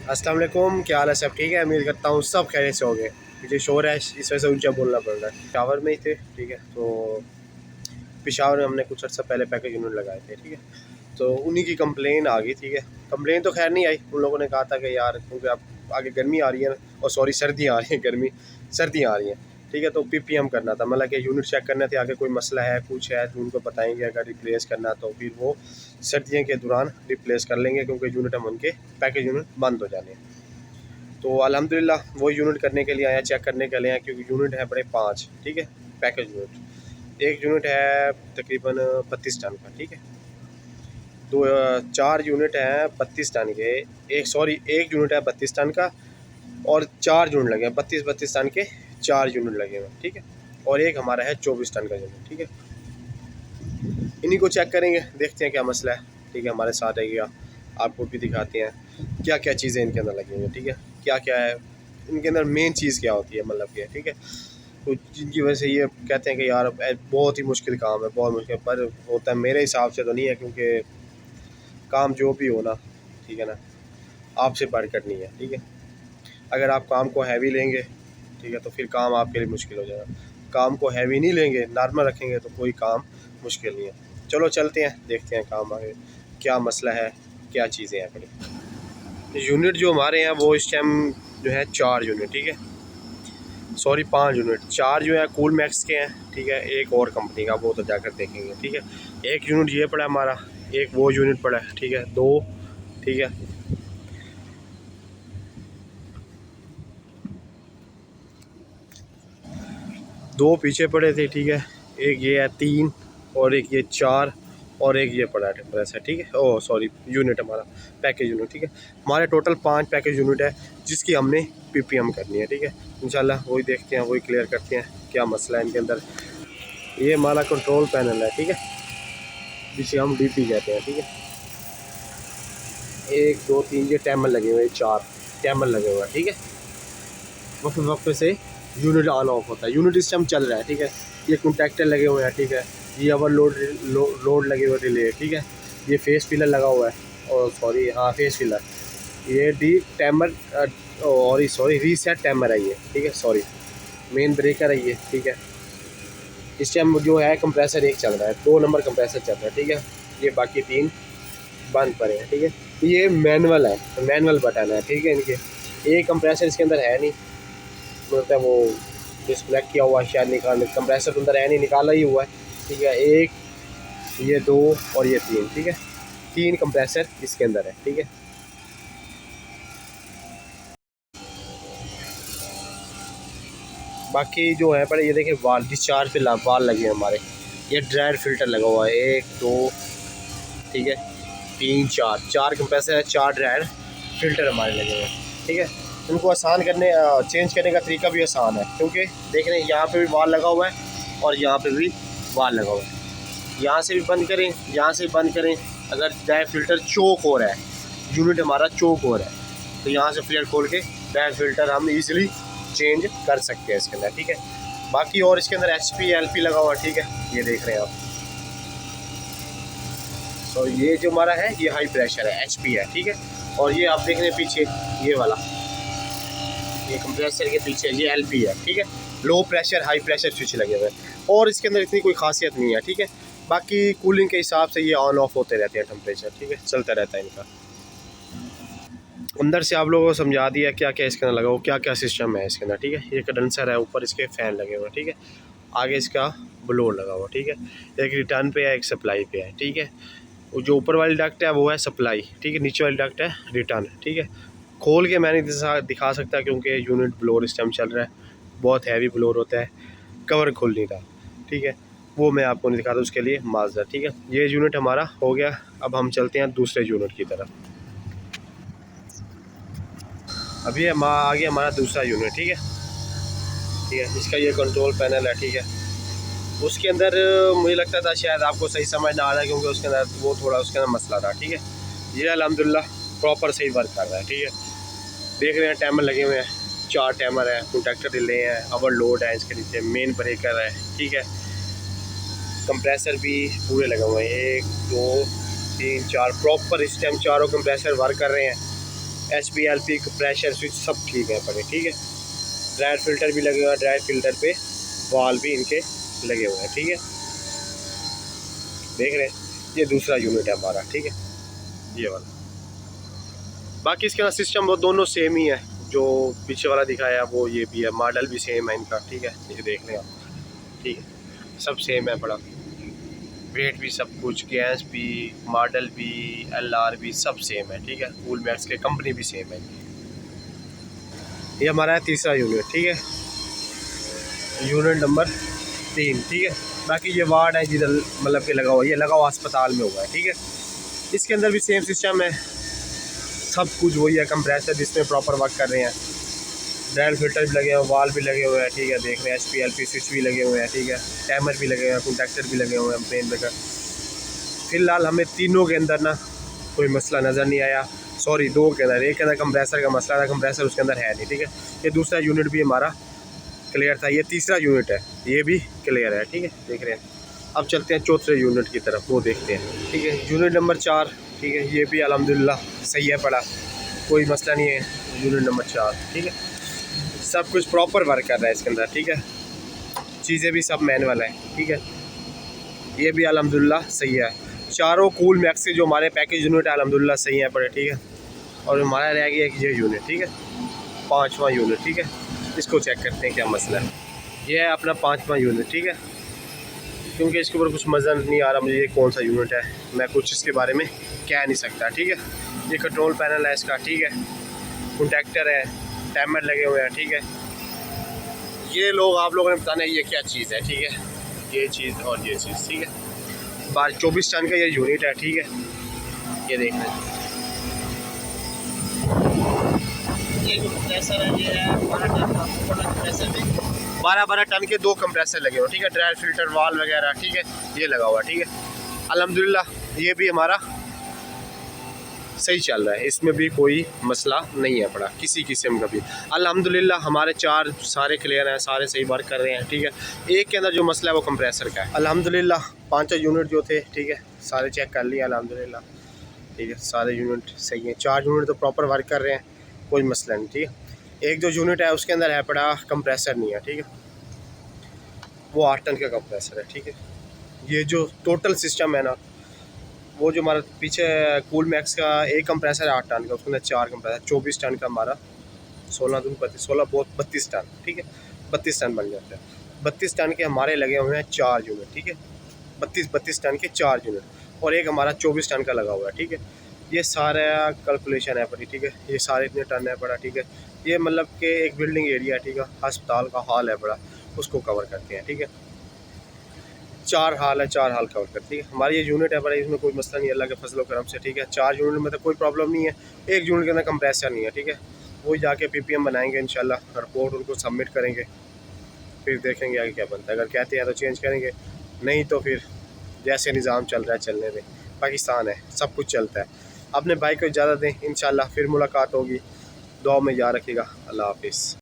अस्सलाम वालेकुम, क्या हाल है? सब ठीक है? उम्मीद करता हूँ सब खैरियत से हो गए। मुझे शोर है, इस वजह से ऊंचा बोलना पड़ रहा है। पेशावर में ही थे, ठीक है। तो पेशावर में हमने कुछ अर्सा पहले पैकेज यूनिट लगाए थे, ठीक है। तो उन्हीं की कंप्लेन आ गई, ठीक है। कंप्लेन तो खैर नहीं आई, उन लोगों ने कहा था कि यार क्योंकि आप आगे गर्मी आ रही है ना, और सॉरी सर्दियाँ आ रही हैं, गर्मी सर्दियाँ आ रही हैं, ठीक है। तो PPM करना था, मतलब कि यूनिट चेक करने थे, आगे कोई मसला है कुछ है तो उनको बताएंगे। अगर रिप्लेस करना तो फिर वो सर्दियों के दौरान रिप्लेस कर लेंगे, क्योंकि यूनिट हम उनके पैकेज यूनिट बंद हो जाने हैं। तो अल्हम्दुलिल्लाह वो यूनिट करने के लिए आया, चेक करने के लिए आया, क्योंकि यूनिट है बड़े 5, ठीक है, पैकेज यूनिट। एक यूनिट है तकरीबन 32 टन का, ठीक है। दो 4 यूनिट हैं 32 टन के, एक यूनिट है 32 टन का, और 4 यूनिट लगे हैं 32 टन के, 4 यूनिट लगे हुए हैं, ठीक है। और एक हमारा है 24 टन का यूनिट, ठीक है। इन्हीं को चेक करेंगे, देखते हैं क्या मसला है, ठीक है। हमारे साथ रहेगा, आपको भी दिखाते हैं क्या क्या चीज़ें इनके अंदर लगी हुई हैं, ठीक है। क्या क्या है इनके अंदर, मेन चीज़ क्या होती है, मतलब कि, ठीक है। तो जिनकी वजह से ये कहते हैं कि यार बहुत ही मुश्किल काम है, बहुत मुश्किल, पर होता है मेरे हिसाब से तो नहीं है, क्योंकि काम जो भी हो ना, ठीक है ना, आपसे बढ़कर नहीं है, ठीक है। अगर आप काम को हैवी लेंगे, ठीक है, तो फिर काम आपके लिए मुश्किल हो जाएगा। काम को हैवी नहीं लेंगे, नॉर्मल रखेंगे, तो कोई काम मुश्किल नहीं है। चलो चलते हैं, देखते हैं काम आगे क्या मसला है, क्या चीज़ें हैं बड़ी। यूनिट जो हमारे हैं वो इस टाइम जो है 4 यूनिट, ठीक है, सॉरी 5 यूनिट। 4 जो है कूल मैक्स के हैं, ठीक है। एक और कंपनी का, वो तो जाकर देखेंगे, ठीक है। एक यूनिट ये पड़ा हमारा, एक वो यूनिट पड़ा है, ठीक है, 2, ठीक है। 2 पीछे पड़े थे, ठीक है। एक ये है 3, और एक ये 4, और एक ये पड़ा है कंप्रेसर, ठीक है। ओह सॉरी, यूनिट हमारा पैकेज यूनिट, ठीक है। हमारे टोटल 5 पैकेज यूनिट है, जिसकी हमने PPM करनी है, ठीक है। इंशाल्लाह वही देखते हैं, वही क्लियर करते हैं क्या मसला है इनके अंदर। ये हमारा कंट्रोल पैनल है, ठीक है, जिसे हम DP कहते हैं, ठीक है। 1 2 3 ये टैमर लगे हुए हैं, 4 टैमर लगे हुए हैं, ठीक है। वक्त वक्त से यूनिट ऑन ऑफ होता है, यूनिट सिस्टम चल रहा है, ठीक है। ये कॉन्टैक्टर लगे हुए हैं, ठीक है। ये ओवर लोड लगे हुए रिले, ठीक है। ये फेस पिलर लगा हुआ है, और सॉरी हाँ फेस पिलर, ये डी टैमर, और सॉरी रीसेट टैमर है ये, ठीक है, सॉरी मेन ब्रेकर है ये, ठीक है। इस टाइम जो है कंप्रेसर एक चल रहा है, 2 नंबर कंप्रेसर चल रहा है, ठीक है। ये बाकी 3 बंद पड़े हैं, ठीक है। ये मैनुअल है, मैनुअल बटन है, ठीक है इनके। एक कंप्रेसर इसके अंदर है नहीं, मतलब वो डिस्कनेक्ट किया हुआ है शायद, निकाल कंप्रेसर के अंदर है नहीं, निकाला ही हुआ है, ठीक है। एक, ये 2, और ये 3, ठीक है। 3 कंप्रेसर इसके अंदर है, ठीक है। बाकी जो है पर ये देखिए वाल, डिस्चार्ज पे वाल लगे हैं हमारे। ये ड्रायर फिल्टर लगा हुआ है, 1 2, ठीक है, 3 4 कंप्रेसर है, 4 ड्रायर फिल्टर हमारे लगे हुए हैं, ठीक है। इनको आसान करने, चेंज करने का तरीका भी आसान है, क्योंकि देख रहे हैं यहाँ पे भी वाल लगा हुआ है, और यहाँ पे भी वाल लगा हुआ है। यहाँ से भी बंद करें, यहाँ से भी बंद करें। अगर ड्रायर फिल्टर चोक हो रहा है, यूनिट हमारा चोक हो रहा है, तो यहाँ से फ्लेयर खोल के ड्रायर फिल्टर हम इजीली चेंज कर सकते हैं इसके अंदर, ठीक है। बाकी और इसके अंदर HP LP लगा हुआ है, ठीक है, ये देख रहे हैं आप। तो ये जो हमारा है ये हाई प्रेशर है, HP है, ठीक है। और ये आप देख रहे हैं पीछे ये वाला, ये कंप्रेसर के पीछे ये LP है, ठीक है। Low pressure high pressure switch लगे हुए हैं, और इसके अंदर इतनी कोई खासियत नहीं है, ठीक है। बाकी कूलिंग के हिसाब से ये ऑन ऑफ होते रहते हैं टेम्परेचर, ठीक है, चलता रहता है इनका। अंदर से आप लोगों को समझा दिया क्या क्या इसके अंदर लगा हो, क्या क्या सिस्टम है इसके अंदर, ठीक है। ये कंडेंसर है, ऊपर इसके फ़ैन लगे हुए हैं, ठीक है। आगे इसका ब्लोअर लगा हुआ, ठीक है। एक रिटर्न पे है, एक सप्लाई पे है, ठीक है। वो जो ऊपर वाली डक्ट है वो है सप्लाई, ठीक है। नीचे वाली डक्ट है रिटर्न, ठीक है। खोल के मैं नहीं दिखा सकता, क्योंकि यूनिट ब्लोअर इस टाइम चल रहा है, बहुत हैवी ब्लोअर होता है, कवर खुल नहीं रहा, ठीक है। वो मैं आपको नहीं दिखाता, उसके लिए माजरत, ठीक है। ये यूनिट हमारा हो गया, अब हम चलते हैं दूसरे यूनिट की तरफ। अभी आ गया हमारा दूसरा यूनिट, ठीक है, ठीक है। इसका ये कंट्रोल पैनल है, ठीक है। उसके अंदर मुझे लगता था शायद आपको सही समझ ना आ रहा है, क्योंकि उसके अंदर वो थोड़ा उसके अंदर मसला था, ठीक है। ये अल्हम्दुलिल्लाह प्रॉपर सही वर्क कर रहा है, ठीक है। देख रहे हैं टैमर लगे हुए हैं, 4 टैमर है, कॉन्टैक्टर रिले हैं, ओवरलोड है इसके नीचे, मेन ब्रेकर है, ठीक है। कंप्रेसर भी पूरे लगे हुए हैं, 1 2 3 4 प्रॉपर इस टाइम चारों कंप्रेसर वर्क कर रहे हैं, HPLP प्रेशर स्विच सब ठीक है पड़े, ठीक है। ड्रायर फिल्टर भी लगे हुए हैं, ड्रायर फिल्टर पे वाल भी इनके लगे हुए हैं, ठीक है। देख रहे हैं, ये दूसरा यूनिट है हमारा, ठीक है, ये वाला। बाकी इसके अंदर सिस्टम वो दोनों सेम ही है, जो पीछे वाला दिखाया वो ये भी है, मॉडल भी सेम है इनका, ठीक है। ये देख लें आप, ठीक है, सब सेम है बड़ा, वेट भी सब कुछ, गैस भी, मॉडल भी, LR भी सब सेम है, ठीक है। कूल मैक्स के कंपनी भी सेम है। ये हमारा है तीसरा यूनिट, ठीक है, यूनिट नंबर 3, ठीक है। बाकी ये वार्ड है जिधर मतलब कि लगा हुआ, ये लगा हुआ अस्पताल में हुआ है, ठीक है। इसके अंदर भी सेम सिस्टम है, सब कुछ वही है। कंप्रेसर जिसमें प्रॉपर वर्क कर रहे हैं, ड्रायर फिल्टर भी लगे हुए हैं, वाल भी लगे हुए हैं, ठीक है। देख रहे हैं, HPLP स्विच भी लगे हुए हैं, ठीक है। टाइमर भी लगे हुए हैं, कॉन्टैक्टर भी लगे हुए हैं, पेन ब्रेकर। फ़िलहाल हमें तीनों के अंदर ना कोई मसला नज़र नहीं आया, सॉरी 2 के अंदर। एक के अंदर कंप्रेसर का मसला था, कंप्रेसर उसके अंदर है नहीं, ठीक है। ये दूसरा यूनिट भी हमारा क्लियर था, ये तीसरा यूनिट है, ये भी क्लियर है, ठीक है। देख रहे हैं, अब चलते हैं चौथे यूनिट की तरफ, वो देखते हैं, ठीक है। यूनिट नंबर 4, ठीक है, ये भी अल्हम्दुलिल्लाह सही है पड़ा, कोई मसला नहीं है। यूनिट नंबर 4, ठीक है, सब कुछ प्रॉपर वर्क कर रहा है इसके अंदर, ठीक है। चीज़ें भी सब मैनुअल है, ठीक है। ये भी अल्हम्दुलिल्लाह सही है। चारों कूल मैक्स के जो हमारे पैकेज यूनिट है अल्हम्दुलिल्लाह सही है पड़े, ठीक है। और हमारा रह गया एक ये यूनिट, ठीक है, 5वां यूनिट, ठीक है। इसको चेक करते हैं क्या मसला है। ये है अपना 5वां यूनिट, ठीक है। क्योंकि इसके ऊपर कुछ नज़र नहीं आ रहा मुझे ये कौन सा यूनिट है, मैं कुछ इसके बारे में कह नहीं सकता, ठीक है। ये कंट्रोल पैनल है इसका, ठीक है, कॉन्टैक्टर है, टाइमर लगे हुए हैं, ठीक है। ये लोग आप लोगों ने बताना है ये क्या चीज़ है, ठीक है, ये चीज़ और ये चीज़, ठीक है। 24 टन का ये यूनिट है, ठीक है। ये देख रहे हैं, ये जो कंप्रेसर है ये है 12 टन का, ऊपर कंप्रेसर में 12 टन के 2 कंप्रेसर लगे हुए, ठीक है। ड्रायर फिल्टर, वाल वगैरह, ठीक है, ये लगा हुआ, ठीक है। अल्हम्दुलिल्लाह ये भी हमारा सही चल रहा है, इसमें भी कोई मसला नहीं है पड़ा किसी किस्म का भी। अल्हम्दुलिल्लाह हमारे 4 सारे क्लियर हैं, सारे सही वर्क कर रहे हैं, ठीक है। एक के अंदर जो मसला है वो कंप्रेसर का है। अल्हम्दुलिल्लाह 5 यूनिट जो थे, ठीक है, सारे चेक कर लिए अल्हम्दुलिल्लाह, ठीक है। सारे यूनिट सही हैं, 4 यूनिट तो प्रॉपर वर्क कर रहे हैं, कोई मसला नहीं, ठीक है। एक जो यूनिट है उसके अंदर है पड़ा कंप्रेसर नहीं है, ठीक है, वो 8 टन का कंप्रेसर है, ठीक है। ये जो टोटल सिस्टम है ना, वो जो हमारा पीछे कूल मैक्स का एक कंप्रेसर है 8 टन का, उसके अंदर 4 कंप्रेसर, 24 टन का हमारा, 16 दून 32, 16 बहुत 32 टन, ठीक है, 32 टन बन जाता है। 32 टन के हमारे लगे हुए हैं 4 यूनिट, ठीक है, 32 टन के 4 यूनिट, और एक हमारा 24 टन का लगा हुआ है, ठीक है। ये सारा कैलकुलेशन है पड़ी, ठीक है, ये सारे इतने टन है पड़ा, ठीक है। ये मतलब कि एक बिल्डिंग एरिया, ठीक है, अस्पताल का हॉल है बड़ा, उसको कवर करते हैं, ठीक है। 4 हाल है, 4 हाल कवर करती है हमारी ये यूनिट है बड़ा, इसमें कोई मसला नहीं है अल्लाह के फजल करम से, ठीक है। 4 यूनिट में तो कोई प्रॉब्लम नहीं है, एक यूनिट के अंदर कंप्रेसर नहीं है, ठीक है। वो जाके PPM बनाएंगे इंशाल्लाह, रिपोर्ट उनको सबमिट करेंगे, फिर देखेंगे आगे क्या बनता है। अगर कहते हैं तो चेंज करेंगे, नहीं तो फिर जैसे निज़ाम चल रहा है चलने दें, पाकिस्तान है, सब कुछ चलता है। अपने भाई को इजाज़त दें, इंशाल्लाह फिर मुलाकात होगी, दुआ में याद रखिएगा, अल्लाह हाफिज़।